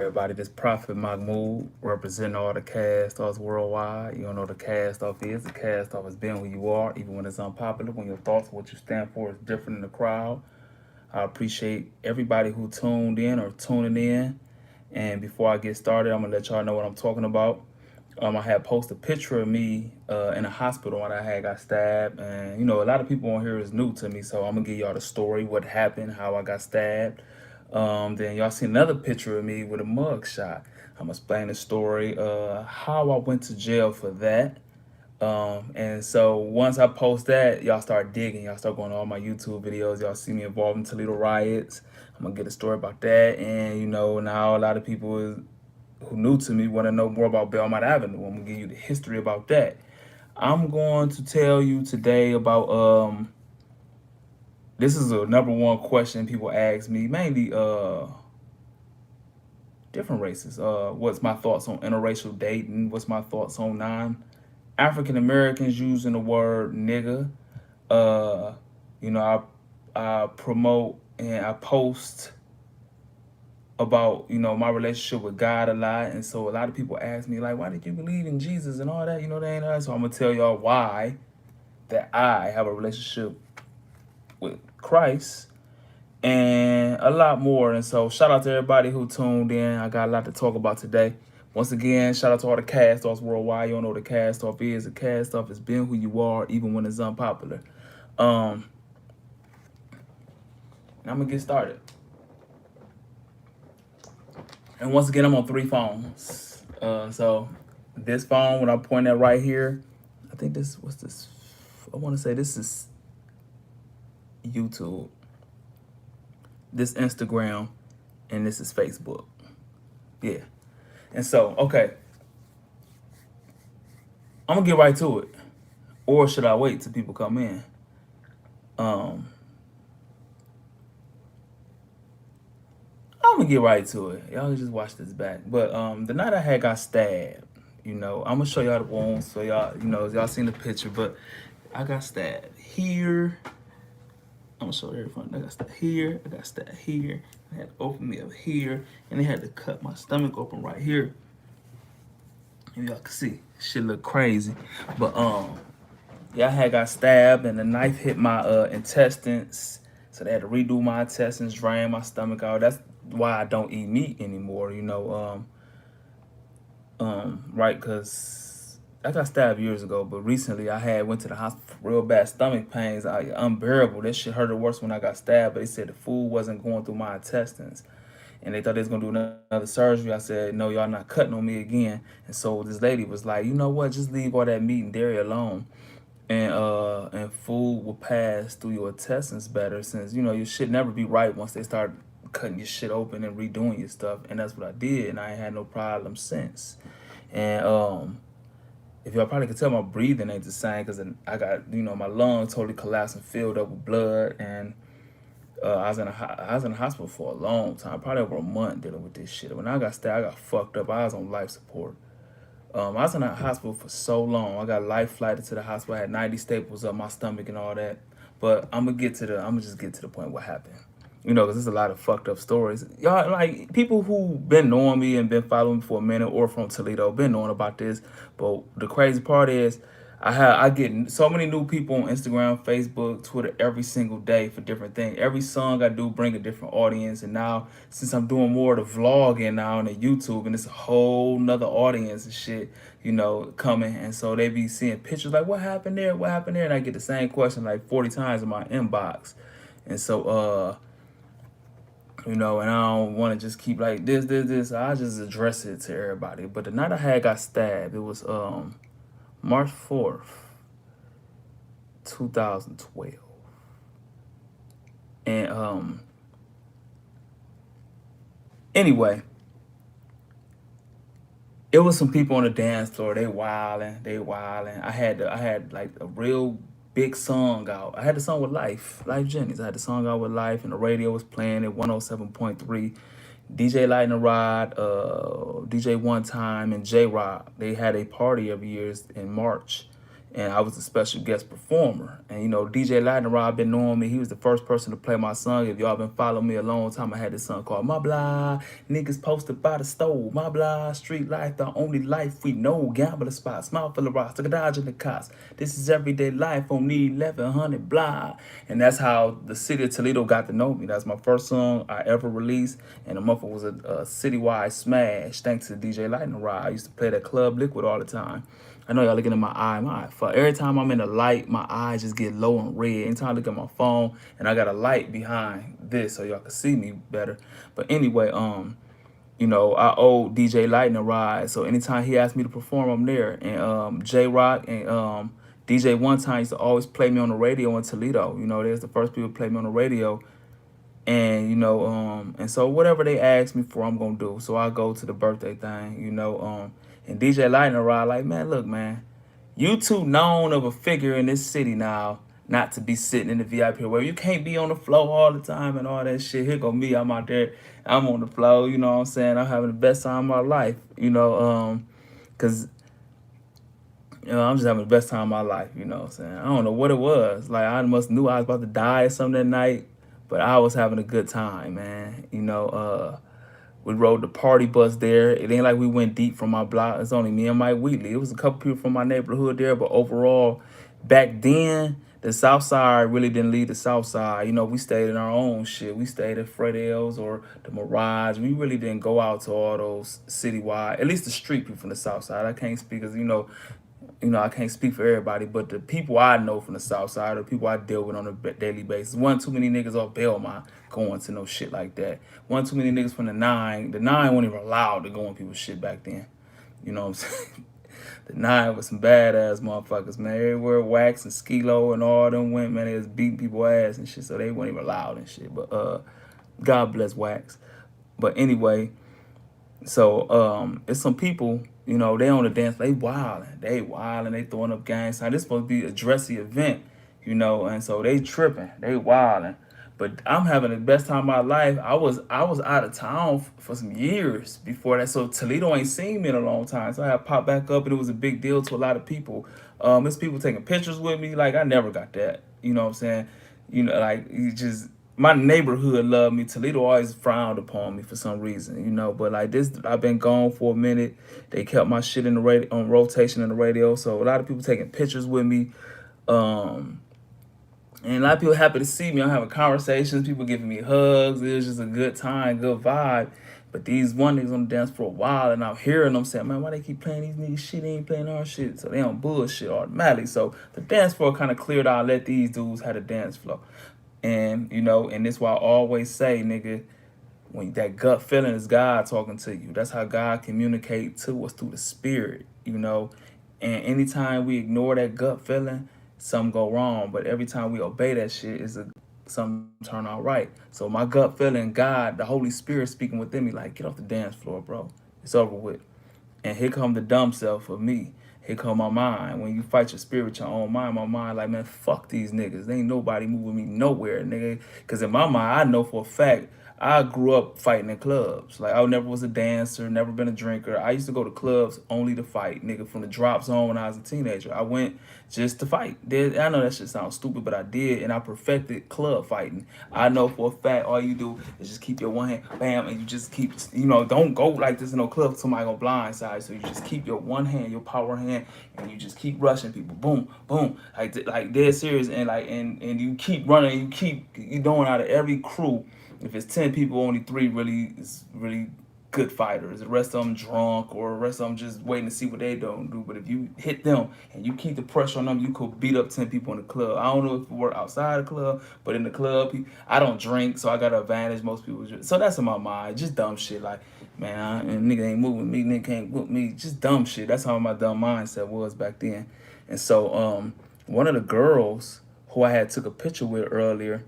Everybody, this Prophet Mahmoud representing all the cast offs worldwide. You don't know what the cast off is. The cast off is being who you are, even when it's unpopular, when your thoughts and what you stand for is different in the crowd. I appreciate everybody who tuned in or tuning in. And before I get started, I'm gonna let y'all know what I'm talking about. I had posted a picture of me in a hospital when I had got stabbed, and a lot of people on here is new to me, so I'm gonna give y'all the story, what happened, how I got stabbed. Then y'all see another picture of me with a mugshot. I'm gonna explain the story, how I went to jail for that. And so once I post that, y'all start digging. Y'all start going to all my YouTube videos. Y'all see me involved in Toledo riots. I'm gonna get a story about that. And now a lot of people who new to me want to know more about Belmont Avenue. I'm gonna give you the history about that. I'm going to tell you today about this is a number one question people ask me, mainly different races. What's my thoughts on interracial dating? What's my thoughts on non-African Americans using the word nigga? Uh, I promote and I post about my relationship with God a lot, and so a lot of people ask me like, why did you believe in Jesus and all that? They ain't that. So I'm gonna tell y'all why that I have a relationship with Christ and a lot more. And so shout out to everybody who tuned in. I got a lot to talk about today. Once again, shout out to all the cast offs worldwide. You don't know what a cast off is. A cast off is being who you are, even when it's unpopular. I'm gonna get started. And once again, I'm on 3 phones. So this phone, when I point at right here, I think what's this? I want to say this is YouTube, this Instagram, and this is Facebook. Yeah. And so, okay, I'm gonna get right to it. Or should I wait till people come in? I'm gonna get right to it. Y'all just watch this back. But the night I had got stabbed, I'm gonna show y'all the wounds so y'all seen the picture, but I got stabbed here. I'm gonna show everyone. I got stabbed here, I got stabbed here, they had to open me up here, and they had to cut my stomach open right here. And y'all can see, shit look crazy. But yeah, I had got stabbed and the knife hit my intestines. So they had to redo my intestines, drain my stomach out. That's why I don't eat meat anymore, right? Because I got stabbed years ago, but recently I went to the hospital for real bad stomach pains, unbearable. That shit hurted worse when I got stabbed, but they said the food wasn't going through my intestines. And they thought they was gonna do another surgery. I said, no, y'all not cutting on me again. And so this lady was like, you know what, just leave all that meat and dairy alone. And food will pass through your intestines better, since your shit never be right once they start cutting your shit open and redoing your stuff. And that's what I did, and I ain't had no problem since. And if y'all probably can tell, my breathing ain't the same because I got my lungs totally collapsed and filled up with blood. And I was in the hospital for a long time, probably over a month, dealing with this shit. When I got stabbed, I got fucked up. I was on life support. I was in the hospital for so long. I got life flighted to the hospital. I had 90 staples up my stomach and all that. But I'm gonna just get to the point what happened. Because there's a lot of fucked up stories. Y'all, like, people who been knowing me and been following me for a minute or from Toledo been knowing about this. But the crazy part is I get so many new people on Instagram, Facebook, Twitter every single day for different things. Every song I do bring a different audience. And now, since I'm doing more of the vlogging now on the YouTube, and it's a whole nother audience and shit, coming. And so they be seeing pictures like, what happened there? What happened there? And I get the same question like 40 times in my inbox. And so, and I don't want to just keep like this. I just address it to everybody. But the night I had got stabbed, it was March 4th, 2012. And anyway, it was some people on the dance floor. They wilding. I had like a real big song out. I had the song with Life Jennings. I had the song out with Life, and the radio was playing at 107.3. DJ Lightning Rod, DJ One Time, and J Rock. They had a party every year in March, and I was a special guest performer. And DJ Lightning Rod been knowing me. He was the first person to play my song. If y'all been following me a long time, I had this song called My Blah. Niggas posted by the stove. My blah. Street life, the only life we know. Gambler spots, mouth full of rocks, took a dodge in the cops. This is everyday life on need 1100 blah. And that's how the city of Toledo got to know me. That's my first song I ever released, and the motherfucker was a citywide smash thanks to DJ Lightning Rod. I used to play that Club Liquid all the time. I know y'all looking at my eye. My eye fuck. Every time I'm in the light, my eyes just get low and red. Anytime I look at my phone, and I got a light behind this so y'all can see me better. But anyway, I owe DJ Lightning Rod. So anytime he asked me to perform, I'm there. And J Rock and DJ One Time used to always play me on the radio in Toledo. They was the first people to play me on the radio. And so whatever they ask me for, I'm gonna do. So I go to the birthday thing, and DJ Lightning Rod like, man, look, man, you too known of a figure in this city now not to be sitting in the VIP where you can't be on the floor all the time and all that shit. Here go me, I'm out there, I'm on the floor, you know what I'm saying? I'm having the best time of my life, cause I'm just having the best time of my life, you know what I'm saying? I don't know what it was. Like I must knew I was about to die or something that night, but I was having a good time, man. We rode the party bus there. It ain't like we went deep from my block. It's only me and Mike Wheatley. It was a couple people from my neighborhood there, but overall, back then, the South Side really didn't lead the South Side. We stayed in our own shit. We stayed at Fredell's or the Mirage. We really didn't go out to all those citywide, at least the street people from the South Side. I can't speak as, I can't speak for everybody, but the people I know from the South Side, the people I deal with on a daily basis, one too many niggas off Belmont going to no shit like that. One too many niggas from the Nine. The Nine weren't even allowed to go on people's shit back then. You know what I'm saying? The Nine was some badass motherfuckers, man. Everywhere Wax and Skilo and all them went, man, they was beating people ass and shit, so they weren't even allowed and shit. But God bless Wax. But anyway, so it's some people, they on the dance, they wilding, they throwing up gang signs. This supposed to be a dressy event, and so they tripping, they wilding. But I'm having the best time of my life. I was out of town for some years before that, so Toledo ain't seen me in a long time. So I had popped back up, and it was a big deal to a lot of people. It's people taking pictures with me. Like I never got that. You know what I'm saying? Like you just. My neighborhood loved me. Toledo always frowned upon me for some reason, But like this, I've been gone for a minute. They kept my shit in the radio on rotation in the radio, so a lot of people taking pictures with me, and a lot of people happy to see me. I'm having conversations, people giving me hugs. It was just a good time, good vibe. But these one niggas on the dance for a while, and I'm hearing them saying, man, why they keep playing these niggas shit? They ain't playing our shit. So they on bullshit automatically. So the dance floor kind of cleared out, let these dudes have the dance floor. And, and this why I always say, nigga, when that gut feeling is God talking to you. That's how God communicate to us through the spirit, And anytime we ignore that gut feeling, something go wrong. But every time we obey that shit, something turn out right. So my gut feeling, God, the Holy Spirit speaking within me, like, get off the dance floor, bro. It's over with. And here come the dumb self of me. Here come my mind. When you fight your spirit with your own mind, my mind like, man, fuck these niggas. There ain't nobody moving me nowhere, nigga. Because in my mind, I know for a fact, I grew up fighting in clubs. Like, I never was a dancer, never been a drinker. I used to go to clubs only to fight, nigga, from the drop zone when I was a teenager. I went just to fight. I know that shit sounds stupid, but I did, and I perfected club fighting. I know for a fact all you do is just keep your one hand, bam, and you just keep, don't go like this in no club, somebody gonna blindside. So you just keep your one hand, your power hand, and you just keep rushing people, boom, boom, like dead serious, and you keep running, you doing out of every crew. If it's 10 people, only 3 really good fighters. The rest of them drunk, or the rest of them just waiting to see what they don't do. But if you hit them and you keep the pressure on them, you could beat up 10 people in the club. I don't know if it work outside the club, but in the club, I don't drink, so I got an advantage. Most people just, so that's in my mind. Just dumb shit like, man, nigga ain't moving me, nigga can't whoop me. Just dumb shit. That's how my dumb mindset was back then. And so one of the girls who I had took a picture with earlier,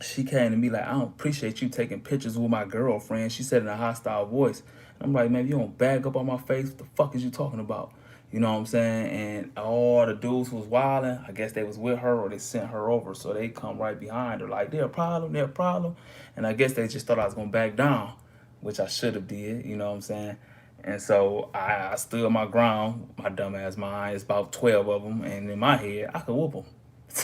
she came to me like, I don't appreciate you taking pictures with my girlfriend. She said in a hostile voice. I'm like, man, you don't bag up on my face. What the fuck is you talking about? You know what I'm saying? And all the dudes was wilding. I guess they was with her or they sent her over. So they come right behind her like, they're a problem. And I guess they just thought I was going to back down, which I should have did. You know what I'm saying? And so I stood my ground, my dumb ass mind. It's about 12 of them, and in my head, I could whoop them.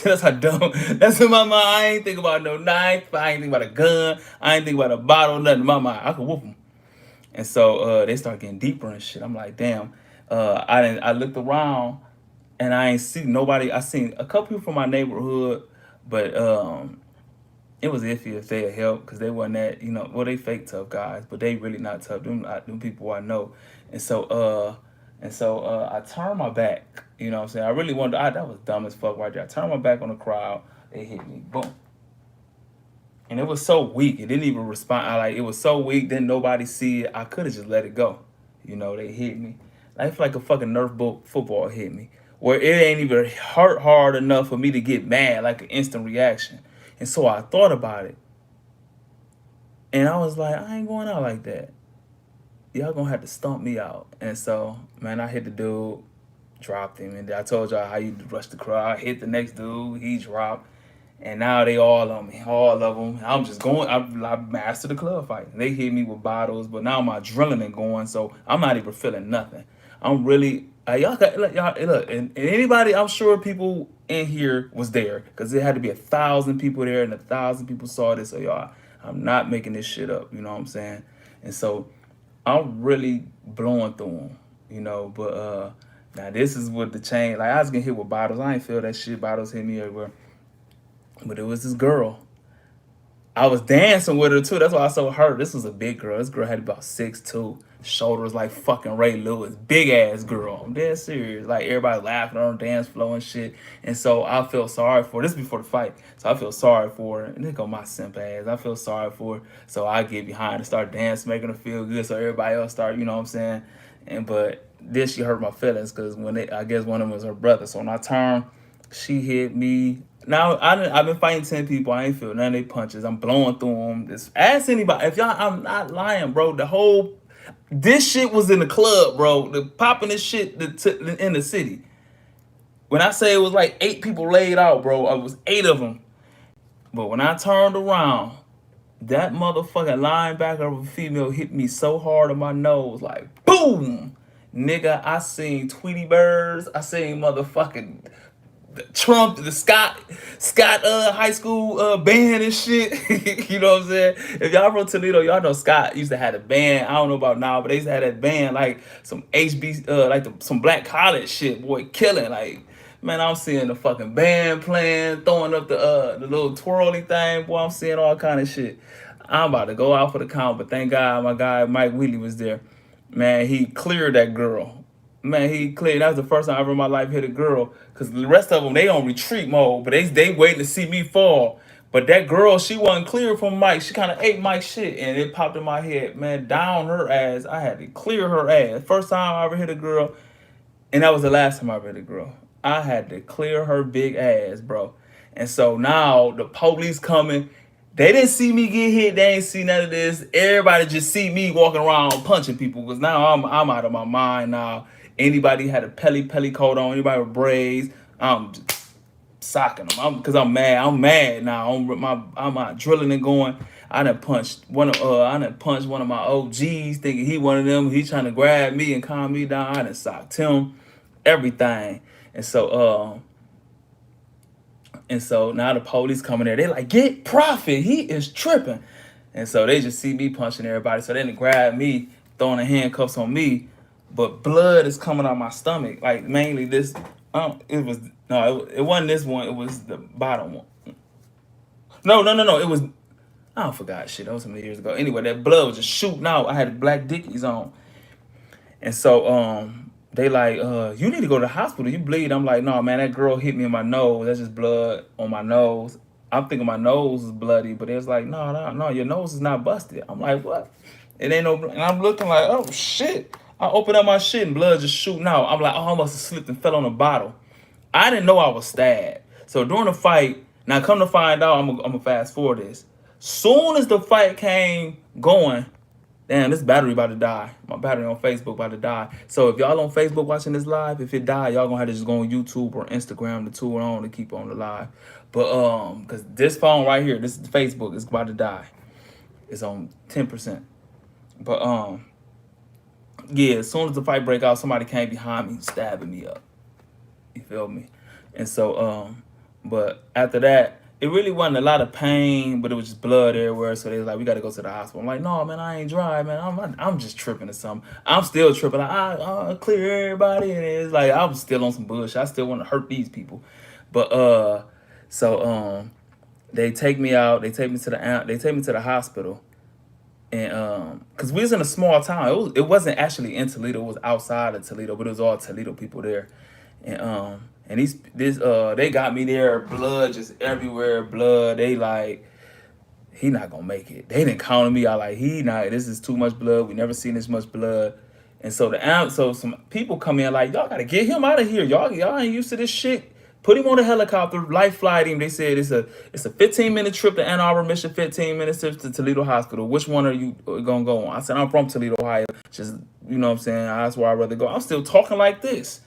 That's how dumb. That's in my mind. I ain't think about no knife. I ain't think about a gun. I ain't think about a bottle. Nothing in my mind. I could whoop them. And so they start getting deeper and shit. I'm like, damn. I looked around and I ain't see nobody. I seen a couple people from my neighborhood, but it was iffy if they had help because they wasn't that, well, they fake tough guys, but they really not tough. Them people I know. And so I turned my back. You know what I'm saying? I really wanted that was dumb as fuck right there. I turned my back on the crowd. They hit me. Boom. And it was so weak. It didn't even respond. It was so weak. Didn't nobody see it. I could have just let it go. They hit me. I feel like a fucking Nerf football hit me. Where it ain't even hurt hard enough for me to get mad, like an instant reaction. And so I thought about it. And I was like, I ain't going out like that. Y'all gonna have to stomp me out. And so, man, I hit the dude, dropped him. And I told y'all how you rush the crowd. I hit the next dude, he dropped. And now they all on me, all of them. I'm just going. I mastered the club fight. They hit me with bottles, but now my adrenaline going, so I'm not even feeling nothing. I'm really y'all look, and anybody. I'm sure people in here was there because there had to be 1,000 people there, and 1,000 people saw this. So y'all, I'm not making this shit up. You know what I'm saying? And so I'm really blowing through them. But now this is what the chain. Like I was getting hit with bottles. I ain't feel that shit. Bottles hit me everywhere. But it was this girl. I was dancing with her too. That's why I was so hurt. This was a big girl. This girl had about 6'2", shoulders like fucking Ray Lewis. Big ass girl. I'm dead serious. Like everybody laughing on the dance floor and shit. And so I feel sorry for her. This is before the fight. So I feel sorry for her. And they go my simp ass. I feel sorry for her. So I get behind and start dancing, making her feel good. So everybody else start, you know what I'm saying? But this she hurt my feelings because I guess one of them was her brother. So when I turned, she hit me. Now I've been fighting 10 people. I ain't feel none of their punches. I'm blowing through them. Just ask anybody. If y'all, I'm not lying, bro. This shit was in the club, bro. The popping this shit in the city. When I say it was like 8 people laid out, bro, it was 8 of them. But when I turned around, that motherfucking linebacker of a female hit me so hard on my nose, like boom, nigga. I seen Tweety Birds. I seen motherfucking Trump, the Scott high school band and shit. You know what I'm saying? If y'all from Toledo, y'all know Scott used to have a band. I don't know about now, but they used to have that band like some some black college shit, boy, killing. Like, man, I'm seeing the fucking band playing, throwing up the little twirly thing, boy. I'm seeing all kind of shit. I'm about to go out for the count, but thank God my guy Mike Wheatley was there. Man, he cleared that girl. Man, he cleared. That was the first time ever in my life hit a girl. Cause the rest of them, they on retreat mode, but they waiting to see me fall. But that girl, she wasn't clear from Mike. She kind of ate Mike's shit, and it popped in my head. Man, down her ass. I had to clear her ass. First time I ever hit a girl, and that was the last time I ever hit a girl. I had to clear her big ass, bro. And so now the police coming. They didn't see me get hit. They ain't see none of this. Everybody just see me walking around punching people. Because now I'm out of my mind now. Anybody had a pelly coat on, anybody with braids, I'm just socking them. Because I'm mad. I'm mad now. I'm out drilling and going. I done punched one of my OGs, thinking he one of them. He trying to grab me and calm me down. I done socked him, everything. And so now the police coming there. They like, get Prophet. He is tripping. And so they just see me punching everybody. So they didn't grab me, throwing the handcuffs on me. But blood is coming out my stomach. Like mainly this. It wasn't this one. It was the bottom one. No. It was. I don't forgot shit. That was so many years ago. Anyway, that blood was just shooting out. I had black dickies on. And so they like, you need to go to the hospital. You bleed. I'm like, no, man, that girl hit me in my nose. That's just blood on my nose. I'm thinking my nose is bloody, but it was like, no, your nose is not busted. I'm like, what? It ain't no, and I'm looking like, oh shit. I opened up my shit and blood just shooting out. I'm like, oh, I must have slipped and fell on a bottle. I didn't know I was stabbed. So during the fight, now come to find out, I'm gonna fast forward this. Soon as the fight came going, damn, this battery about to die. My battery on Facebook about to die. So if y'all on Facebook watching this live, if it die, y'all gonna have to just go on YouTube or Instagram, the two are on to keep on the live. But because this phone right here, this is Facebook, is about to die. It's on 10%. But Yeah, as soon as the fight break out, somebody came behind me, stabbing me up. You feel me? And so, but after that, it really wasn't a lot of pain, but it was just blood everywhere. So they was like, we got to go to the hospital. I'm like, no, man, I ain't dry, man. I'm just tripping or something. I'm still tripping. Like, I clear everybody. And it's like, I was still on some bullshit. I still want to hurt these people. But, so, they take me out. They take me to the hospital. And cause we was in a small town, it wasn't actually in Toledo, it was outside of Toledo, but it was all Toledo people there. And they got me there, blood just everywhere, blood. They like, he not gonna make it. They didn't count on me. I like, he not. This is too much blood. We never seen this much blood. And so so some people come in like, y'all gotta get him out of here. Y'all ain't used to this shit. Put him on a helicopter, life flight him. They said it's a 15-minute trip to Ann Arbor, Mission, 15 minutes to Toledo Hospital. Which one are you gonna go on? I said, I'm from Toledo, Ohio. Just, you know what I'm saying? That's where I'd rather go. I'm still talking like this.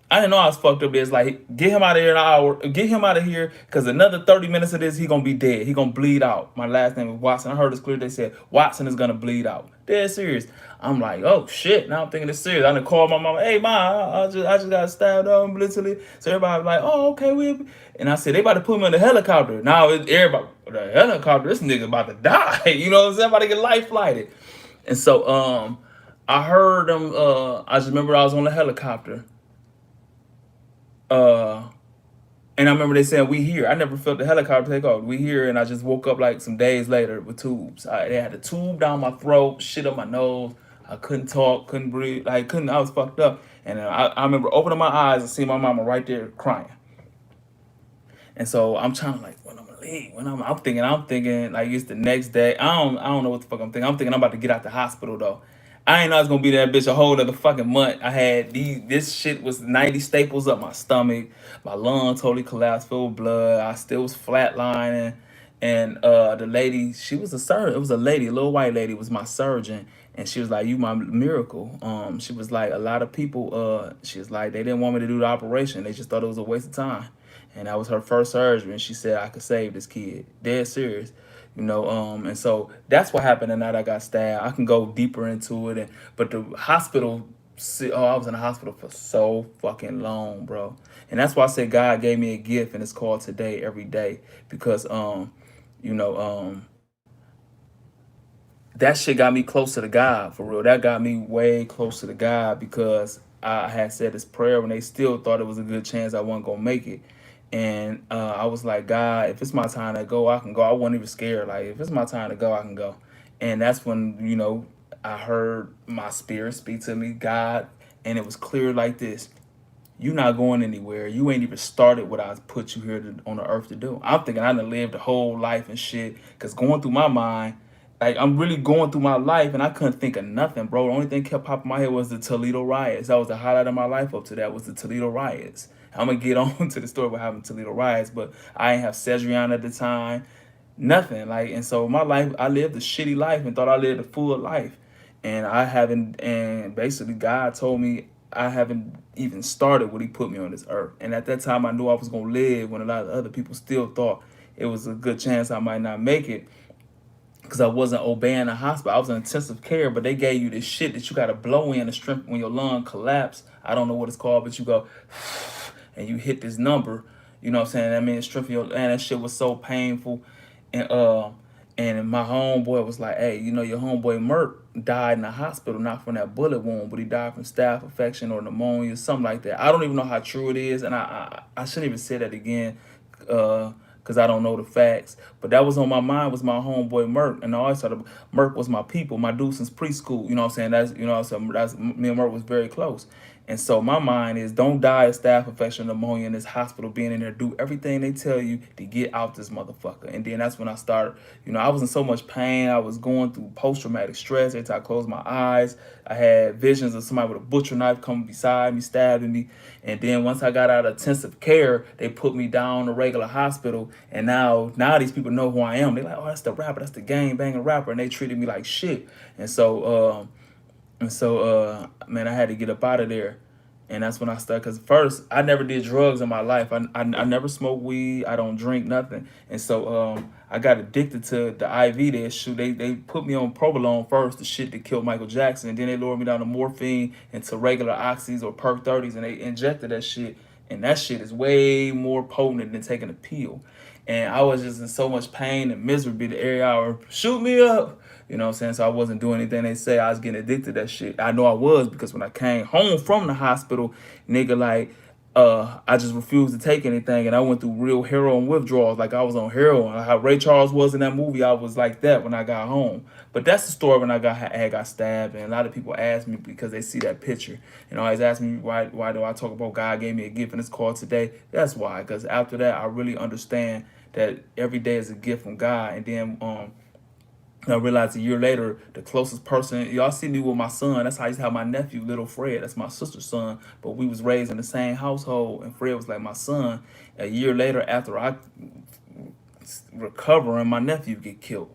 I didn't know I was fucked up. It's like, get him out of here in an hour. Get him out of here, because another 30 minutes of this, he going to be dead. He going to bleed out. My last name is Watson. I heard this clear. They said, Watson is going to bleed out. Dead serious. I'm like, oh, shit. Now I'm thinking it's serious. I done called my mama. Hey, ma, I just got stabbed up literally. So everybody was like, oh, okay. And I said, they about to put me in the helicopter. Now everybody, the helicopter, this nigga about to die. You know what I'm saying? About to get life flighted. And so I heard them. I just remember I was on the helicopter. And I remember they saying, we here. I never felt the helicopter take off. We here. And I just woke up like some days later with tubes. They had a tube down my throat, shit up my nose. I couldn't talk, couldn't breathe. I was fucked up. And I remember opening my eyes and seeing my mama right there crying. And so I'm trying to like, when I'm gonna leave, I'm thinking like it's the next day. I don't know what the fuck I'm thinking. I'm thinking I'm about to get out the hospital though. I ain't know I was gonna be that bitch a whole other fucking month. I had this shit was 90 staples up my stomach. My lung totally collapsed, filled with blood. I still was flatlining. And the lady, she was a surgeon. It was a lady, a little white lady was my surgeon. And she was like, you my miracle. She was like, a lot of people, she was like, they didn't want me to do the operation. They just thought it was a waste of time. And that was her first surgery. And she said, I could save this kid. Dead serious. And so that's what happened the night I got stabbed. I can go deeper into it, but the hospital. I was in the hospital for so fucking long, bro. And that's why I said God gave me a gift, and it's called Today Every Day, because that shit got me closer to God, for real. That got me way closer to God, because I had said this prayer when they still thought it was a good chance I wasn't gonna make it. And I was like, God, if it's my time to go, I can go. I wasn't even scared. Like, if it's my time to go, I can go. And that's when, I heard my spirit speak to me, God, and it was clear like this. You not going anywhere. You ain't even started what I put you here on the earth to do. I'm thinking I done lived the whole life and shit. Because going through my mind, like, I'm really going through my life, and I couldn't think of nothing, bro. The only thing kept popping in my head was the Toledo riots. That was the highlight of my life up to that, was the Toledo riots. I'm going to get on to the story about having Toledo riots, but I ain't have Cedrion at the time. Nothing. Like, and so my life, I lived a shitty life and thought I lived a full life. And I haven't, and basically God told me I haven't even started what he put me on this earth. And at that time, I knew I was going to live when a lot of other people still thought it was a good chance I might not make it, because I wasn't obeying the hospital. I was in intensive care, but they gave you this shit that you got to blow in the strength when your lung collapse. I don't know what it's called, but you go, and you hit this number. You know what I'm saying? I mean, strength your, and that shit was so painful. And my homeboy was like, hey, your homeboy Merk died in the hospital, not from that bullet wound, but he died from staph infection or pneumonia, something like that. I don't even know how true it is, and I shouldn't even say that again, because I don't know the facts. But that was on my mind, was my homeboy Merk. And I always thought Merk was my people, my dude since preschool. You know what I'm saying? That's me and Merk was very close. And so my mind is, don't die of staph infection, pneumonia in this hospital, being in there, do everything they tell you to get out this motherfucker. And then that's when I started, I was in so much pain. I was going through post-traumatic stress. Every time I closed my eyes, I had visions of somebody with a butcher knife coming beside me, stabbing me. And then once I got out of intensive care, they put me down to regular hospital. And now these people know who I am. They're like, oh, that's the rapper, that's the gang banging rapper. And they treated me like shit. And so, man, I had to get up out of there. And that's when I started. Cause first I never did drugs in my life. I never smoked weed. I don't drink nothing. And so I got addicted to the IV they shoot. They put me on provolone first, the shit that killed Michael Jackson. And then they lowered me down to morphine and to regular oxys or perk 30s, and they injected that shit. And that shit is way more potent than taking a pill. And I was just in so much pain and misery. The area hour, shoot me up. You know what I'm saying? So I wasn't doing anything they say. I was getting addicted to that shit. I know I was, because when I came home from the hospital, nigga, like, I just refused to take anything, and I went through real heroin withdrawals. Like I was on heroin. Like how Ray Charles was in that movie, I was like that when I got home. But that's the story when I got stabbed, and a lot of people ask me because they see that picture, and always ask me why do I talk about God gave me a gift and it's called today. That's why, because after that I really understand that every day is a gift from God. And then I realized a year later, the closest person, y'all see me with my son. That's how I used to have my nephew, little Fred. That's my sister's son. But we was raised in the same household, and Fred was like my son. A year later, after I recover, and my nephew get killed.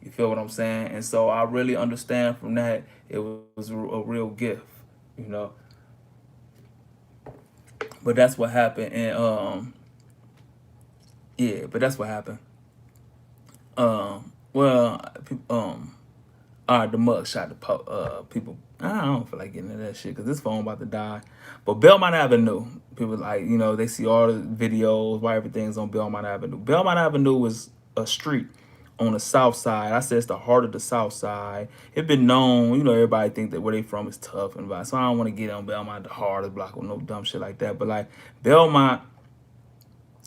You feel what I'm saying? And so I really understand from that it was a real gift, you know. But that's what happened, and yeah. But that's what happened. Well, all right, the mugshot, people. I don't feel like getting into that shit because this phone about to die. But Belmont Avenue, people like, they see all the videos why everything's on Belmont Avenue. Belmont Avenue is a street on the south side. I said it's the heart of the south side. It's been known, everybody think that where they from is tough and blah. So I don't want to get on Belmont the hardest block or no dumb shit like that. But like Belmont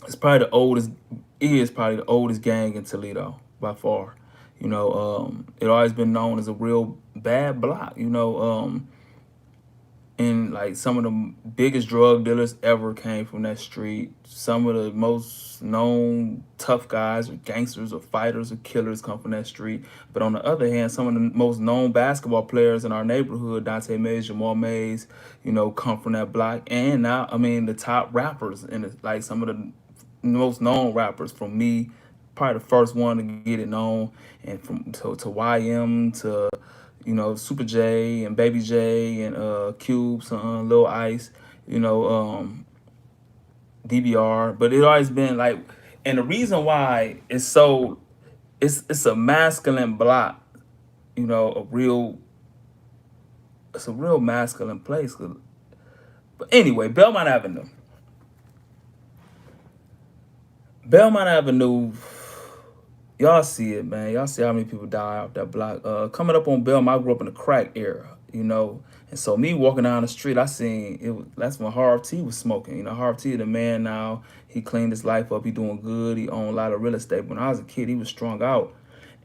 is probably the oldest. It is probably the oldest gang in Toledo by far. It always been known as a real bad block. And like some of the biggest drug dealers ever came from that street. Some of the most known tough guys or gangsters or fighters or killers come from that street. But on the other hand, some of the most known basketball players in our neighborhood, Dante Mays, Jamal Mays, come from that block. And now, I mean, the top rappers and like some of the most known rappers, from me, probably the first one to get it known, and from to YM to Super J and Baby J and Cube, Lil Ice, DBR. But it always been like, and the reason why it's a masculine block, it's a real masculine place. But anyway, Belmont Avenue, y'all see it, man. Y'all see how many people die off that block. Coming up on Belmont, I grew up in the crack era, and so me walking down the street, I seen it. That's when Harv T was smoking. Harv T, the man now, he cleaned his life up. He doing good. He owned a lot of real estate. When I was a kid, he was strung out.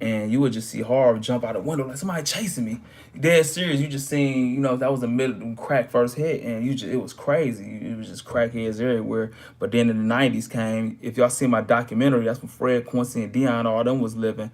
And you would just see Harv jump out the window like somebody chasing me. Dead serious. You just seen, that was the middle when crack first hit, and it was crazy. It was just crackheads everywhere. But then in the '90s came. If y'all see my documentary, that's when Fred, Quincy, and Dion, all them was living.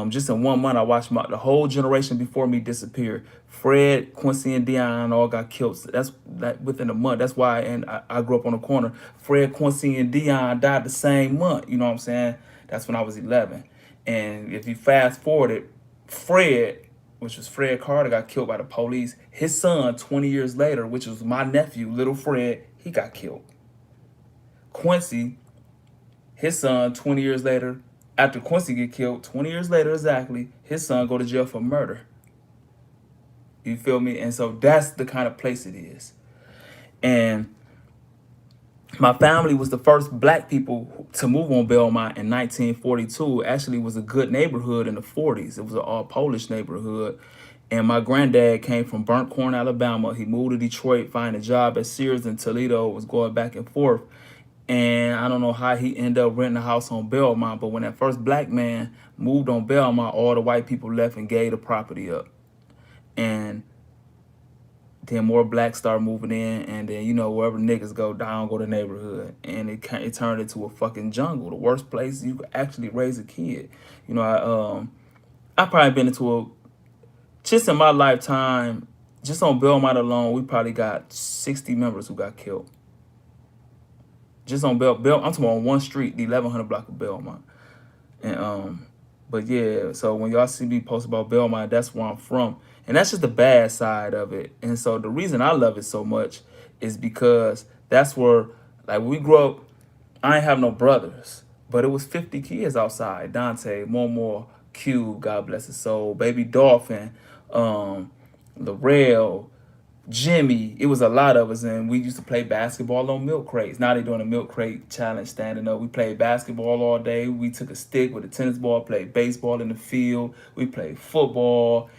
Just in 1 month, I watched the whole generation before me disappear. Fred, Quincy, and Dion all got killed. So that's that within a month. That's why, and I grew up on the corner. Fred, Quincy, and Dion died the same month. You know what I'm saying? That's when I was 11. And if you fast forwarded, Fred, which was Fred Carter, got killed by the police. His son, 20 years later, which was my nephew, little Fred, he got killed. Quincy, his son, 20 years later, after Quincy get killed, 20 years later exactly, his son go to jail for murder. You feel me? And so that's the kind of place it is. And my family was the first black people to move on Belmont in 1942. Actually, it was a good neighborhood in the 40s. It was an all Polish neighborhood. And my granddad came from Burnt Corn, Alabama. He moved to Detroit, find a job at Sears in Toledo, was going back and forth. And I don't know how he ended up renting a house on Belmont. But when that first black man moved on Belmont, all the white people left and gave the property up. And then more blacks start moving in, and then wherever niggas go down, go to neighborhood, and it turned into a fucking jungle, the worst place you could actually raise a kid. I probably been into just in my lifetime, just on Belmont alone, we probably got 60 members who got killed. Just on I'm talking about on one street, the 1100 block of Belmont, and but yeah, so when y'all see me post about Belmont, that's where I'm from. And that's just the bad side of it. And so the reason I love it so much is because that's where, like, when we grew up, I ain't have no brothers, but it was 50 kids outside. Dante, Momo, Q, God bless his soul, Baby Dolphin, um, Laurel, Jimmy. It was a lot of us, and we used to play basketball on milk crates. Now they doing a milk crate challenge, standing up. We played basketball all day. We took a stick with a tennis ball, played baseball in the field. We played football.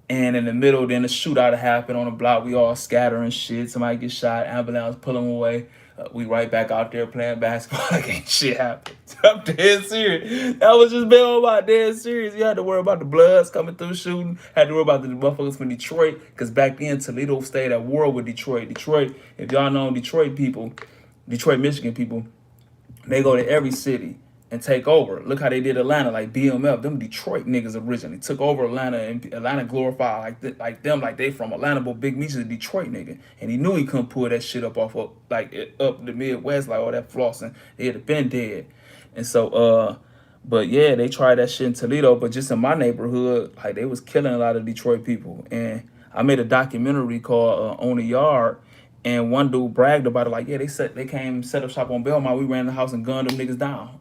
And in the middle, then the shootout happened on the block. We all scattering shit. Somebody get shot. Ambulance pull them away. We right back out there playing basketball like ain't shit happened. I'm dead serious. That was just Belmont about dead serious. You had to worry about the bloods coming through shooting. Had to worry about the motherfuckers from Detroit. Because back then, Toledo stayed at war with Detroit. Detroit, if y'all know Detroit people, Detroit, Michigan people, they go to every city and take over. Look how they did Atlanta, like BMF. Them Detroit niggas originally took over Atlanta, and Atlanta glorified like them, like they from Atlanta, but Big Meech's a Detroit nigga, and he knew he couldn't pull that shit up off of up the Midwest, like all that flossing. They'd have been dead. And so but yeah, they tried that shit in Toledo, but just in my neighborhood, like they was killing a lot of Detroit people. And I made a documentary called On the Yard, and one dude bragged about it, like, yeah, they came set up shop on Belmont. We ran the house and gunned them niggas down,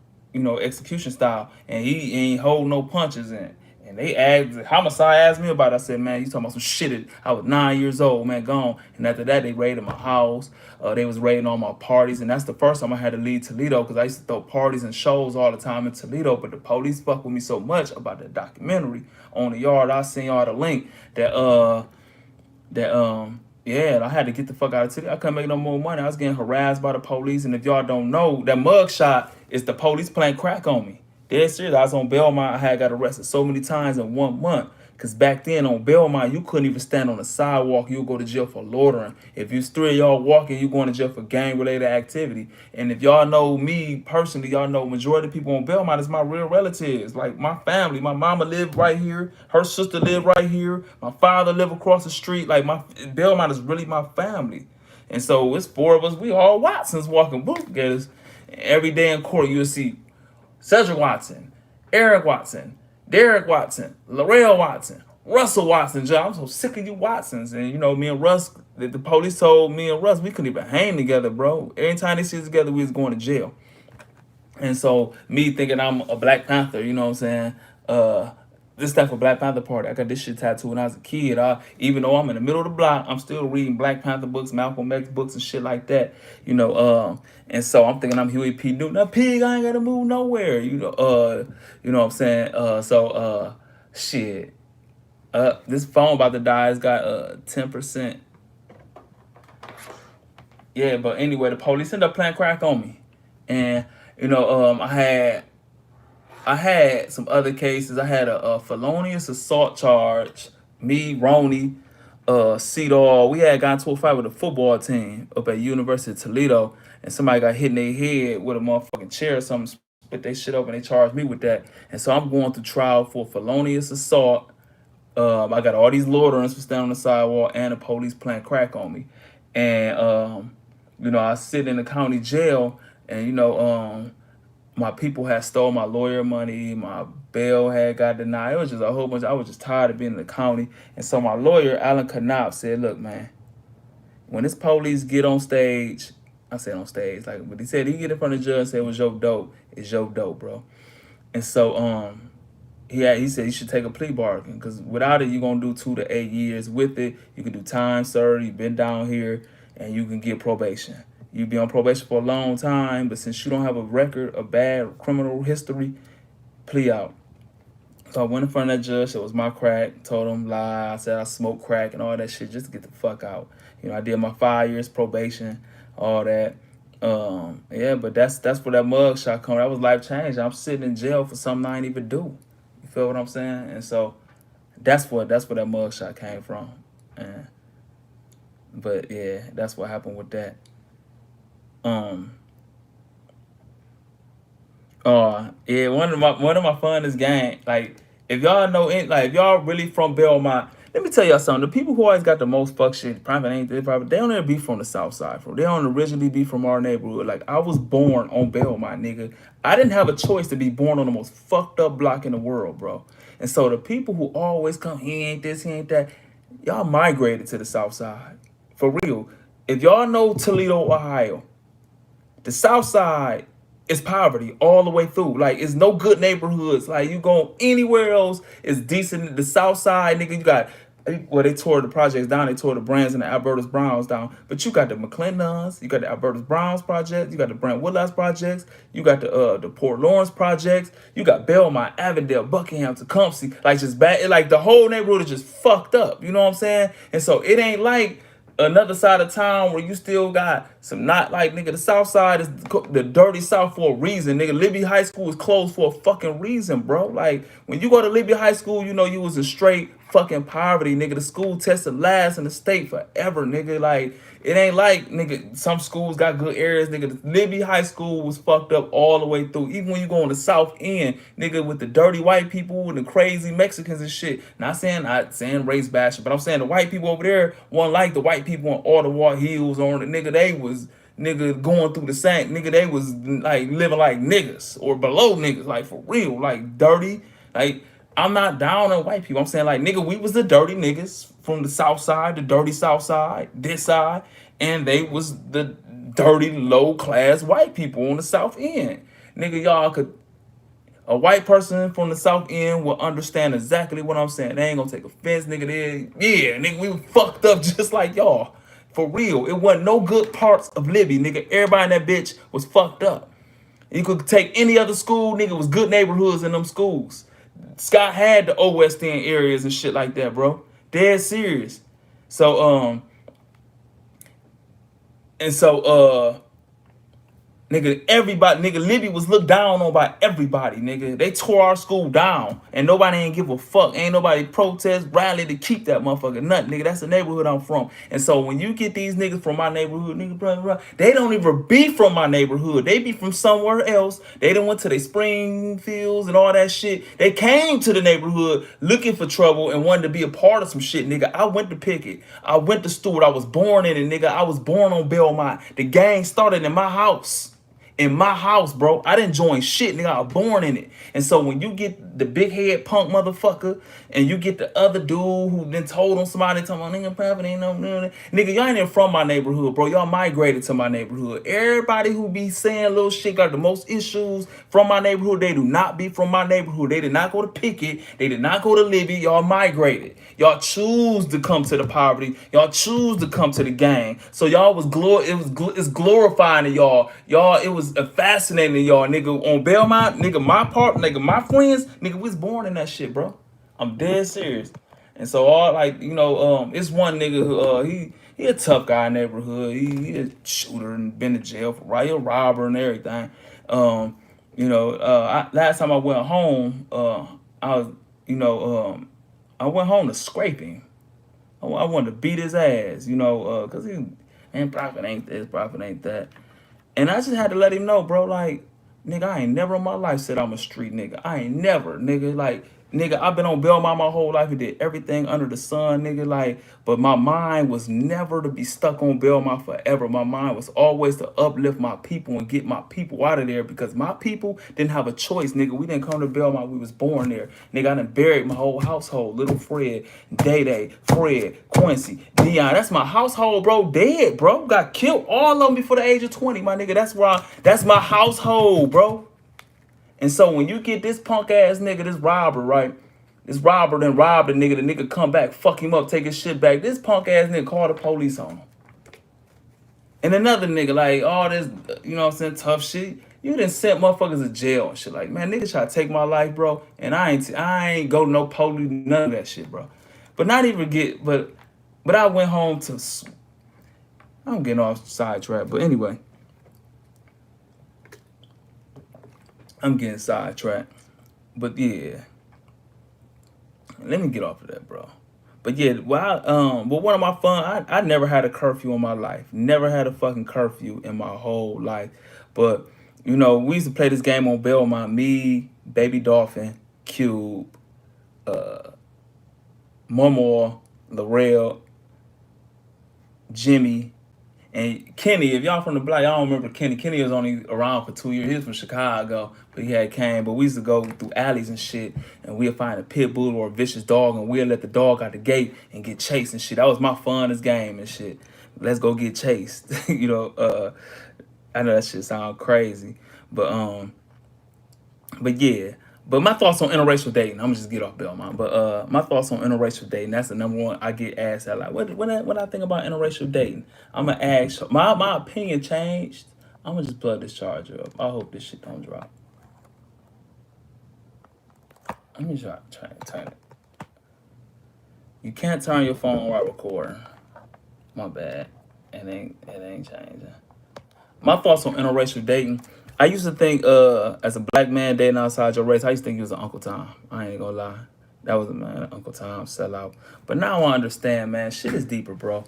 execution style, and he ain't hold no punches in. And they asked, homicide asked me about it. I said, man, you talking about some shit. I was 9 years old, man, gone. And after that, they raided my house. They was raiding all my parties, and that's the first time I had to leave Toledo, because I used to throw parties and shows all the time in Toledo. But the police fuck with me so much about that documentary On the Yard. I'll send y'all the link yeah, I had to get the fuck out of Toledo. I couldn't make no more money. I was getting harassed by the police. And if y'all don't know, that mugshot is the police playing crack on me. Dead serious. I was on Belmont. I had got arrested so many times in 1 month. Because back then on Belmont, you couldn't even stand on the sidewalk. You would go to jail for loitering. If you three of y'all walking, you going to jail for gang-related activity. And if y'all know me personally, y'all know majority of people on Belmont is my real relatives. Like my family. My mama lived right here. Her sister lived right here. My father lived across the street. Like Belmont is really my family. And so it's four of us. We all Watsons walking boot getters. Every day in court, you'll see Cedric Watson, Eric Watson, Derek Watson, Laurel Watson, Russell Watson. John, I'm so sick of you Watsons. And me and Russ, the police told me and Russ we couldn't even hang together, bro. Every time they see us together, we was going to jail. And so me thinking I'm a Black Panther, you know what I'm saying? This stuff for Black Panther Party. I got this shit tattooed when I was a kid. Even though I'm in the middle of the block, I'm still reading Black Panther books, Malcolm X books, and shit like that. And so I'm thinking I'm Huey P. Newton. Now, pig, I ain't gotta move nowhere. You know what I'm saying? Shit. This phone about to die. It's got 10%. Yeah, but anyway, the police ended up playing crack on me, and I had some other cases. I had a felonious assault charge. Me, Roney, C-Dog, we had gotten into a fight with a football team up at University of Toledo, and somebody got hit in their head with a motherfucking chair or something, split their shit up, and they charged me with that. And so I'm going through trial for felonious assault. I got all these loiterers for standing on the sidewalk and the police playing crack on me. And, I sit in the county jail, and, my people had stole my lawyer money. My bail had got denied. It was just a whole bunch. I was just tired of being in the county. And so my lawyer, Alan Knopf, said, look, man, when this police get on stage, I said on stage, but he said he get in front of the judge and say it was your dope. It's your dope, bro. And so he said you should take a plea bargain, because without it, you're going to do 2 to 8 years. With it, you can do time, sir. You've been down here, and you can get probation. You'd be on probation for a long time, but since you don't have a record of bad criminal history, plea out. So I went in front of that judge. It was my crack. Told him lie. I said I smoked crack and all that shit just to get the fuck out. I did my 5 years probation, all that. Yeah, but that's where that mugshot come. That was life changing. I'm sitting in jail for something I ain't even do. You feel what I'm saying? And so that's where that mugshot came from. But yeah, that's what happened with that. Yeah, one of my funnest game. Like, if y'all know it, like if y'all really from Belmont, let me tell y'all something. The people who always got the most fuck shit, they don't ever be from the South Side. They don't originally be from our neighborhood. Like, I was born on Belmont, nigga. I didn't have a choice to be born on the most fucked up block in the world, bro. And so the people who always come, he ain't this, he ain't that, y'all migrated to the South Side. For real. if y'all know Toledo, Ohio, the South Side is poverty all the way through. Like, it's no good neighborhoods. Like, you go anywhere else, it's decent. The South Side, nigga, you got, well, they tore the projects down. They tore the Brands and the Albertus Browns down. But you got the McClendons, you got the Albertus Browns project, you got the Brent Woodlots projects, you got the Port Lawrence projects, you got Belmont, Avondale, Buckingham, Tecumseh. Like, just bad. Like, the whole neighborhood is just fucked up. You know what I'm saying? And so it ain't like another side of town where you still got some, not like, nigga, the South Side is the dirty South for a reason. Nigga, Libby High School is closed for a fucking reason, bro. Like, when you go to Libby High School, you know you was in straight fucking poverty, nigga. The school tested last in the state forever, nigga. Like, it ain't like, nigga, some schools got good areas, nigga. The Libby High School was fucked up all the way through. Even when you go on the South End, nigga, with the dirty white people and the crazy Mexicans and shit. Not saying race bashing, but I'm saying the white people over there weren't like the white people on Ottawa Hills or the nigga, they was, nigga, going through the same, nigga, they was like living like niggas or below niggas, like for real, like dirty. Like, I'm not down on white people. I'm saying, like, nigga, we was the dirty niggas from the South Side, the dirty South Side, this side, and they was the dirty low class white people on the South End. Nigga, y'all could, a white person from the South End will understand exactly what I'm saying. They ain't gonna take offense, nigga. Yeah, nigga, we were fucked up just like y'all. For real. It wasn't no good parts of Libby, nigga. Everybody in that bitch was fucked up. You could take any other school, nigga, was good neighborhoods in them schools. Scott had the O West End areas and shit like that, bro. Dead serious. So, and so, nigga, everybody, nigga, Libby was looked down on by everybody, nigga. They tore our school down, and nobody ain't give a fuck. Ain't nobody protest, rally to keep that motherfucker. Nothing, nigga. That's the neighborhood I'm from. And so when you get these niggas from my neighborhood, nigga, blah, blah, blah, they don't even be from my neighborhood. They be from somewhere else. They done went to their Springfields and all that shit. They came to the neighborhood looking for trouble and wanted to be a part of some shit, nigga. I went to Pickett. I went to Stewart. I was born in it, nigga. I was born on Belmont. The gang started in my house. In my house, bro. I didn't join shit, nigga. I was born in it. And so when you get the big head punk motherfucker and you get the other dude who then told on somebody, talking about, nigga, Papa ain't no, nigga, y'all ain't even from my neighborhood, bro. Y'all migrated to my neighborhood. Everybody who be saying little shit got the most issues from my neighborhood. They do not be from my neighborhood. They did not go to Pickett. They did not go to Libby. Y'all migrated. Y'all choose to come to the poverty. Y'all choose to come to the gang. So y'all was it's glorifying to y'all. Y'all, it was fascinating to y'all, nigga. On Belmont, nigga, my part, nigga, my friends, nigga, we was born in that shit, bro. I'm dead serious. And so all, like, you know, it's one nigga who he a tough guy in the neighborhood. He a shooter and been to jail for riot robber and everything. You know, last time I went home, I was, you know, I went home to scrape him. I wanted to beat his ass, you know, cause he, man, prophet ain't this, prophet ain't that. And I just had to let him know, bro, like, nigga, I ain't never in my life said I'm a street nigga. I ain't never, nigga, like, nigga, I've been on Belmont my whole life and did everything under the sun, nigga, like, but my mind was never to be stuck on Belmont forever. My mind was always to uplift my people and get my people out of there because my people didn't have a choice, nigga. We didn't come to Belmont, we was born there. Nigga, I done buried my whole household. Little Fred, Day, Fred, Quincy, Dion. That's my household, bro. Dead, bro. Got killed, all of them before the age of 20, my nigga. That's my household, bro. And so when you get this punk ass nigga, this robber, right? This robber then robbed the nigga come back, fuck him up, take his shit back. This punk ass nigga call the police on him. And another nigga, like, all this, you know what I'm saying, tough shit. You done sent motherfuckers to jail and shit. Like, man, niggas try to take my life, bro. And I ain't go to no police, none of that shit, bro. But not even but I went home to, I'm getting off sidetrack, but anyway. I'm getting sidetracked. But yeah. Let me get off of that, bro. But yeah, but one of my fun, I never had a curfew in my life. Never had a fucking curfew in my whole life. But, you know, we used to play this game on Belmont. Me, Baby Dolphin, Cube, Momo, Larell, Jimmy, And Kenny, if y'all from the block, y'all don't remember Kenny. Kenny was only around for 2 years. He was from Chicago, but he had came. But we used to go through alleys and shit, and we'd find a pit bull or a vicious dog, and we'd let the dog out the gate and get chased and shit. That was my funnest game and shit. Let's go get chased. I know that shit sound crazy, but yeah. But my thoughts on interracial dating, I'm gonna just get off Belmont. But my thoughts on interracial dating, that's the number one I get asked a lot. What I think about interracial dating? I'm gonna ask my opinion changed. I'm gonna just plug this charger up. I hope this shit don't drop. Let me try and turn it. You can't turn your phone while recording. My bad. It ain't changing. My thoughts on interracial dating. I used to think, as a black man dating outside your race, I used to think he was an Uncle Tom. I ain't gonna lie. That was a man, Uncle Tom sellout. But now I understand, man, shit is deeper, bro.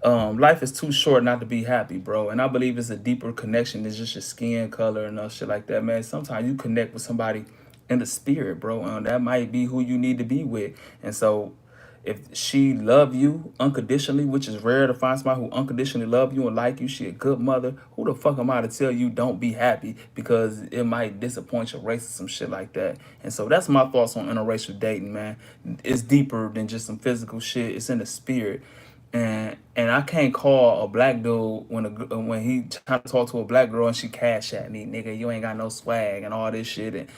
Life is too short not to be happy, bro. And I believe it's a deeper connection than just your skin color and shit like that, man. Sometimes you connect with somebody in the spirit, bro. That might be who you need to be with. And so if she love you unconditionally, which is rare to find somebody who unconditionally love you and like you, she a good mother. Who the fuck am I to tell you don't be happy because it might disappoint your race or some shit like that? And so that's my thoughts on interracial dating, man. It's deeper than just some physical shit. It's in the spirit. And I can't call a black dude when he try to talk to a black girl and she cash at me, nigga, you ain't got no swag and all this shit, and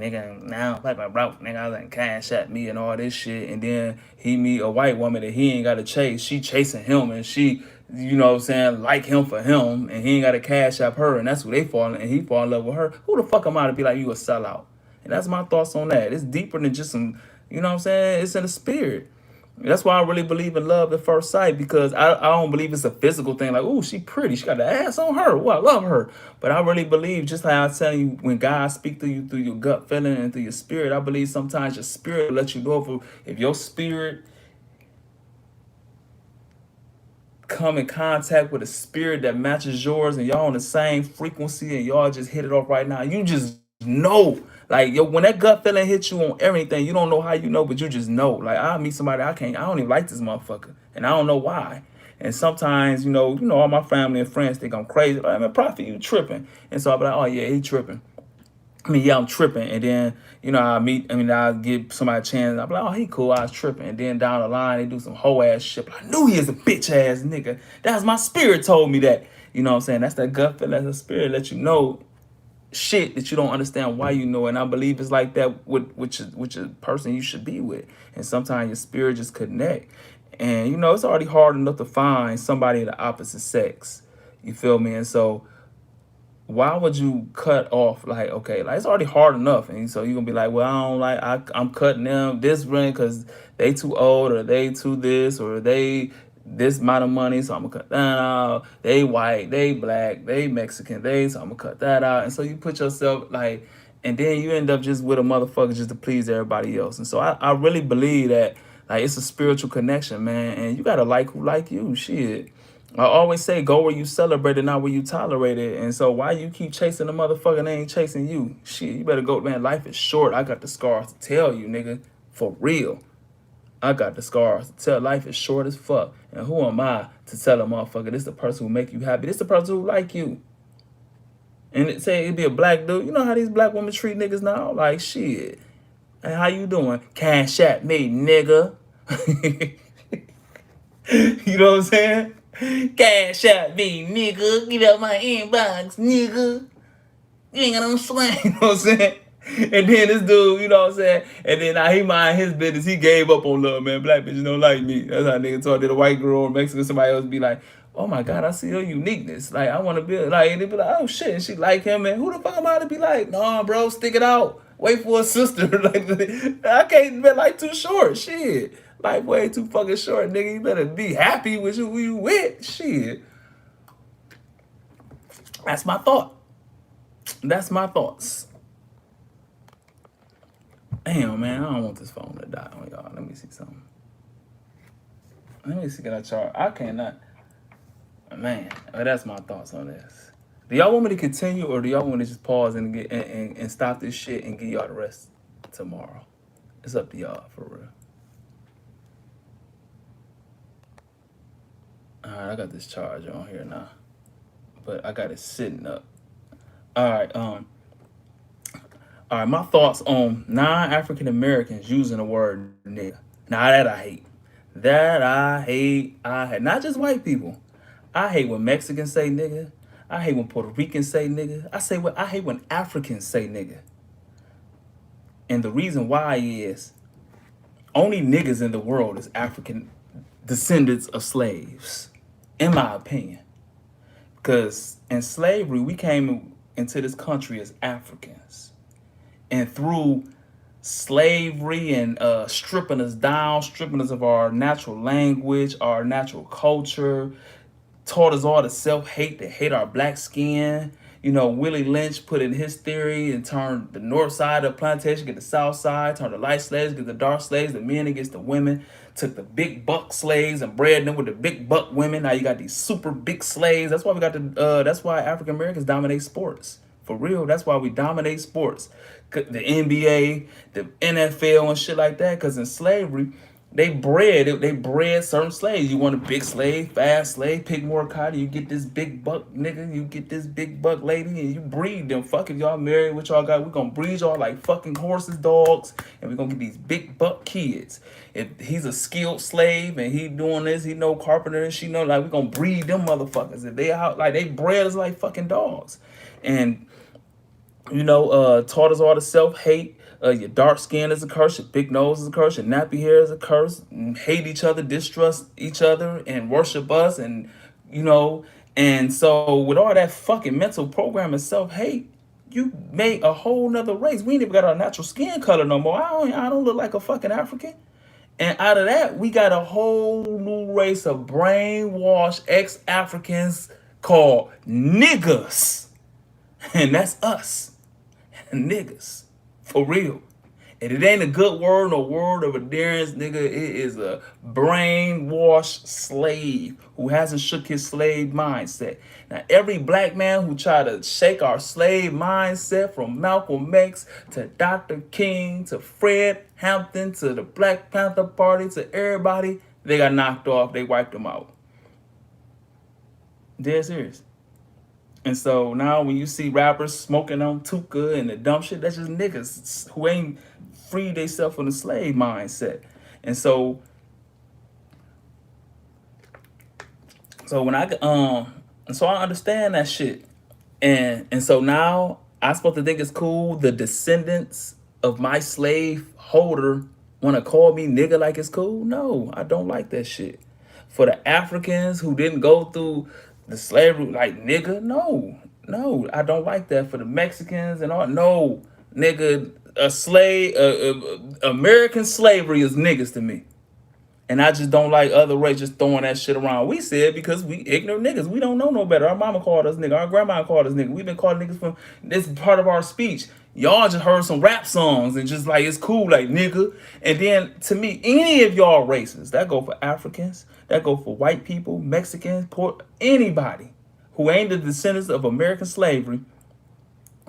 nigga now like my bro, nigga, I like cash at me and all this shit, and then he meet a white woman that he ain't got to chase, she chasing him and she, you know what I'm saying, like him for him, and he ain't got to cash up her, and that's who they fall in, and he fall in love with her. Who the fuck am I to be like you a sellout? And that's my thoughts on that. It's deeper than just some, you know what I'm saying? It's in the spirit. That's why I really believe in love at first sight, because I don't believe it's a physical thing like, oh, she pretty, she got the ass on her, well, I love her. But I really believe, just like I was telling you, when God speak to you through your gut feeling and through your spirit, I believe sometimes your spirit will let you know if your spirit come in contact with a spirit that matches yours and y'all on the same frequency and y'all just hit it off right now. You just know. Like, yo, when that gut feeling hits you on everything, you don't know how you know, but you just know. Like, I meet somebody I don't even like this motherfucker. And I don't know why. And sometimes, all my family and friends think I'm crazy. Like, man, Prophet, you tripping. And so I'll be like, oh yeah, he tripping. I mean, yeah, I'm tripping. And then, I give somebody a chance. I'll be like, oh, he cool. I was tripping. And then down the line, they do some hoe ass shit. But I knew he is a bitch ass nigga. That's my spirit told me that. You know what I'm saying? That's that gut feel. That's the spirit let you know shit that you don't understand why you know. And I believe it's like that with which a person you should be with. And sometimes your spirit just connect. And, it's already hard enough to find somebody of the opposite sex. You feel me? And so why would you cut off, like, okay, like, it's already hard enough, and so you're gonna be like, well, I don't like, I'm cutting them this ring because they too old, or they too this, or they this amount of money, so I'm gonna cut that out. They white, they black, they Mexican, so I'm gonna cut that out. And so you put yourself like, and then you end up just with a motherfucker just to please everybody else. And so I really believe that, like, it's a spiritual connection, man, and you gotta like who like you. Shit, I always say, go where you celebrate it, not where you tolerate it. And so why you keep chasing the motherfucker and they ain't chasing you? Shit, you better go, man. Life is short. I got the scars to tell you, nigga. For real. I got the scars to tell life is short as fuck. And who am I to tell a motherfucker this the person who make you happy? This the person who like you. And it'd be a black dude. You know how these black women treat niggas now? Like, shit. Hey, how you doing? Cash at me, nigga. You know what I'm saying? Cash at me, nigga. Get out my inbox, nigga. You ain't got no swing, you know what I'm saying? And then this dude, you know what I'm saying? And then now he mind his business. He gave up on love, man. Black bitches don't like me. That's how nigga talk to the white girl or Mexican, somebody else be like, oh my God, I see your uniqueness. Like, I want to be like, and they be like, oh shit, and she like him, and who the fuck am I to be like? Nah, bro, stick it out. Wait for a sister. Like, I can't be like too short. Shit. Life way too fucking short, nigga. You better be happy with who you with. Shit. That's my thought. That's my thoughts. Damn, man, I don't want this phone to die on y'all. Let me see something. Let me see, can I charge? I cannot. Man, that's my thoughts on this. Do y'all want me to continue, or do y'all want to just pause and get and stop this shit and give y'all the rest tomorrow? It's up to y'all, for real. All right, I got this charger on here now, but I got it sitting up. All right, all right. My thoughts on non-African Americans using the word nigga. Now that I hate. That I hate. I hate. Not just white people. I hate when Mexicans say nigga. I hate when Puerto Ricans say nigga. I hate when Africans say nigga. And the reason why is only niggas in the world is African descendants of slaves, in my opinion. Because in slavery, we came into this country as Africans. And through slavery and stripping us down, stripping us of our natural language, our natural culture, taught us all to self-hate, to hate our black skin. You know, Willie Lynch put in his theory and turned the north side of the plantation get the south side, turned the light slaves get the dark slaves, the men against the women, took the big buck slaves and bred them with the big buck women. Now you got these super big slaves. That's why we got that's why African Americans dominate sports. For real, that's why we dominate sports. The NBA, the NFL and shit like that, because in slavery, they bred certain slaves. You want a big slave, fast slave, pick more cotton, you get this big buck nigga, you get this big buck lady, and you breed them. Fuck if y'all married, what y'all got, we gonna breed y'all like fucking horses, dogs, and we gonna get these big buck kids. If he's a skilled slave and he doing this, he know carpenter and she know, like, we gonna breed them motherfuckers. If they out, like, they bred us like fucking dogs. And you know, taught us all to self-hate. Your dark skin is a curse, your big nose is a curse, your nappy hair is a curse. Hate each other, distrust each other, and worship us. And, you know, and so with all that fucking mental programming, self-hate, you made a whole nother race. We ain't even got our natural skin color no more. I don't look like a fucking African. And out of that, we got a whole new race of brainwashed ex-Africans called niggas. And that's us. Niggas. For real. And it ain't a good word, no word of adherence, nigga. It is a brainwashed slave who hasn't shook his slave mindset. Now, every black man who tried to shake our slave mindset, from Malcolm X to Dr. King to Fred Hampton to the Black Panther Party to everybody, they got knocked off. They wiped them out. Dead serious. And so now when you see rappers smoking on Tuka and the dumb shit, that's just niggas who ain't freed themselves from the slave mindset. And so when so I understand that shit. And so now I supposed to think it's cool the descendants of my slave holder wanna call me nigga like it's cool? No, I don't like that shit. For the Africans who didn't go through the slavery, like, nigga, no, I don't like that. For the Mexicans and all, no, nigga, American slavery is niggas to me. And I just don't like other races just throwing that shit around. We said because we ignorant niggas. We don't know no better. Our mama called us nigga. Our grandma called us nigga. We've been called niggas from this part of our speech. Y'all just heard some rap songs and just like, it's cool, like, nigga. And then to me, any of y'all races, that go for Africans, that go for white people, Mexicans, anybody who ain't the descendants of American slavery.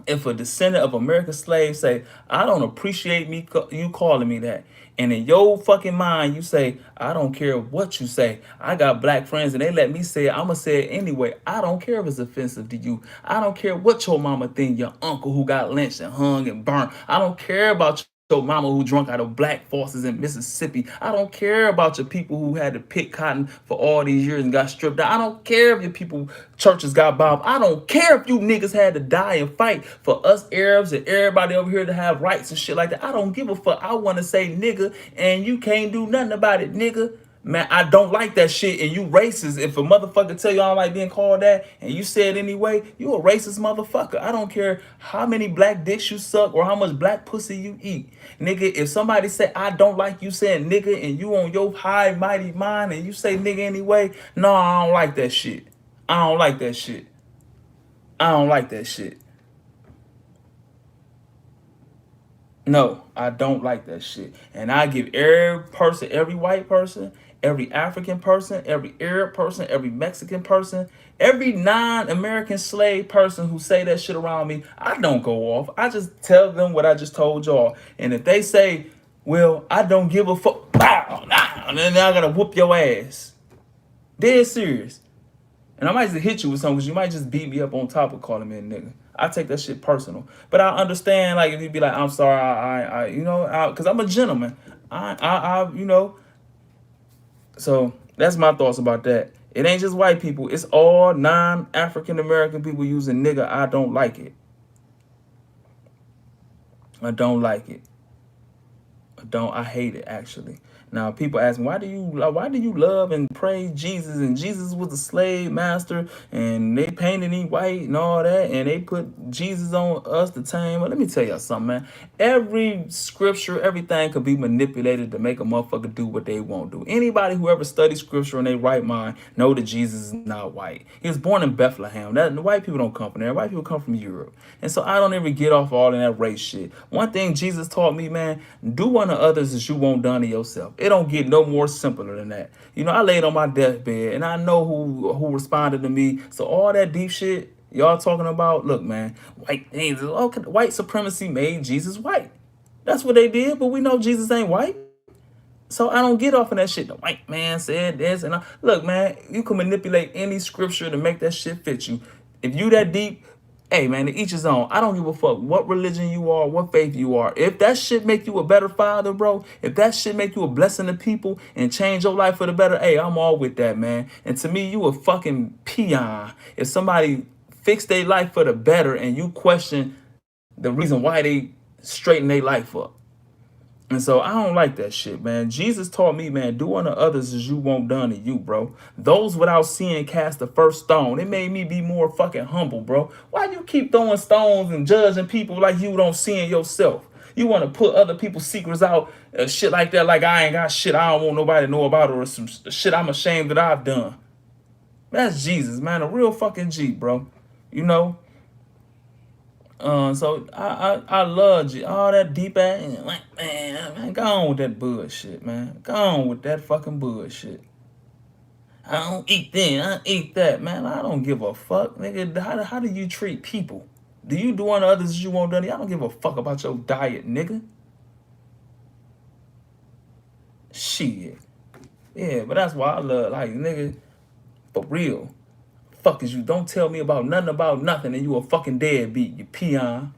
If a descendant of American slaves say, I don't appreciate you calling me that, and in your fucking mind you say, I don't care what you say, I got black friends and they let me say it, I'ma say it anyway. I don't care if it's offensive to you. I don't care what your mama think, your uncle who got lynched and hung and burnt. I don't care about your mama who drunk out of black faucets in Mississippi. I don't care about your people who had to pick cotton for all these years and got stripped out. I don't care if your people, churches got bombed. I don't care if you niggas had to die and fight for us Arabs and everybody over here to have rights and shit like that. I don't give a fuck. I want to say nigga and you can't do nothing about it, nigga. Man, I don't like that shit, and you racist. If a motherfucker tell you I don't like being called that, and you say it anyway, you a racist motherfucker. I don't care how many black dicks you suck or how much black pussy you eat. Nigga, if somebody say I don't like you saying nigga, and you on your high mighty mind, and you say nigga anyway, no, I don't like that shit. I don't like that shit. I don't like that shit. No, I don't like that shit. And I give every person, every white person, every African person, every Arab person, every Mexican person, every non-American slave person who say that shit around me, I don't go off. I just tell them what I just told y'all. And if they say, well, I don't give a fuck, and then I gotta whoop your ass. Dead serious. And I might just hit you with something because you might just beat me up on top of calling me a nigga. I take that shit personal. But I understand, like, if you be like, I'm sorry, you know, because I'm a gentleman. You know. So that's my thoughts about that. It ain't just white people. It's all non-African American people using nigga. I don't like it. I don't like it. I hate it actually. Now people ask me, why do you love and praise Jesus, and Jesus was a slave master and they painted him white and all that and they put Jesus on us to tame. Well, let me tell y'all something, man. Every scripture, everything could be manipulated to make a motherfucker do what they won't do. Anybody who ever studies scripture in their right mind know that Jesus is not white. He was born in Bethlehem. That the white people don't come from there. White people come from Europe. And so I don't ever get off all in that race shit. One thing Jesus taught me, man, do unto others as you won't done to yourself. It don't get no more simpler than that. You know, I laid on my deathbed and I know who responded to me. So all that deep shit y'all talking about, look, man, white supremacy made Jesus white. That's what they did, but we know Jesus ain't white. So I don't get off of that shit. The white man said this, and look, man, you can manipulate any scripture to make that shit fit you. If you that deep, hey, man, to each his own. I don't give a fuck what religion you are, what faith you are. If that shit make you a better father, bro, if that shit make you a blessing to people and change your life for the better, hey, I'm all with that, man. And to me, you a fucking peon. If somebody fix their life for the better and you question the reason why they straighten their life up. And so I don't like that shit, man. Jesus taught me, man, do unto others as you won't done to you, bro. Those without seeing cast the first stone. It made me be more fucking humble, bro. Why you keep throwing stones and judging people like you don't see in yourself? You want to put other people's secrets out, shit like that, like I ain't got shit I don't want nobody to know about, or some shit I'm ashamed that I've done. That's Jesus, man. A real fucking G, bro. You know? So I love you. All that deep ass, man, go on with that bullshit, man. Go on with that fucking bullshit. I don't eat then, I eat that, man. I don't give a fuck, nigga. How do you treat people? Do you do unto others as you want done? I don't give a fuck about your diet, nigga. Shit. Yeah, but that's why I love, like, nigga, for real. Fuck is you? Don't tell me about nothing and you a fucking deadbeat, you peon.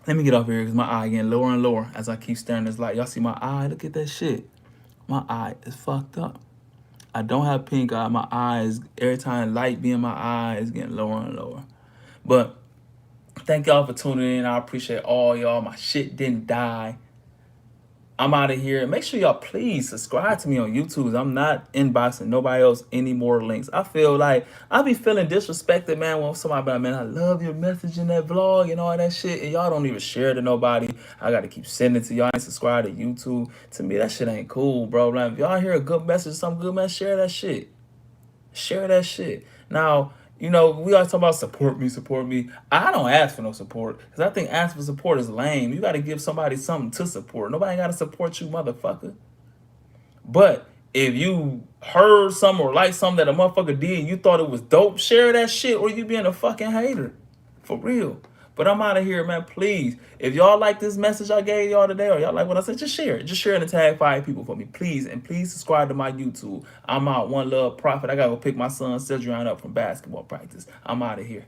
Let me get off here because my eye getting lower and lower as I keep staring at this light. Y'all see my eye? Look at that shit. My eye is fucked up. I don't have pink eye. My eyes, every time light be in my eye, is getting lower and lower. But thank y'all for tuning in. I appreciate all y'all. My shit didn't die. I'm out of here. Make sure y'all please subscribe to me on YouTube. I'm not inboxing nobody else any more links. I feel like I be feeling disrespected, man, when somebody be like, man, I love your message in that vlog and all that shit. And y'all don't even share it to nobody. I got to keep sending it to y'all and subscribe to YouTube. To me, that shit ain't cool, bro. Like, if y'all hear a good message, some good message, share that shit. Share that shit. Now, you know, we always talk about support me, support me. I don't ask for no support because I think asking for support is lame. You got to give somebody something to support. Nobody got to support you, motherfucker. But if you heard something or like something that a motherfucker did and you thought it was dope, share that shit or you being a fucking hater. For real. But I'm out of here, man. Please, if y'all like this message I gave y'all today or y'all like what I said, just share it. Just share it and tag 5 people for me, please. And please subscribe to my YouTube. I'm out. One love, Prophet. I got to go pick my son Cedrion up from basketball practice. I'm out of here.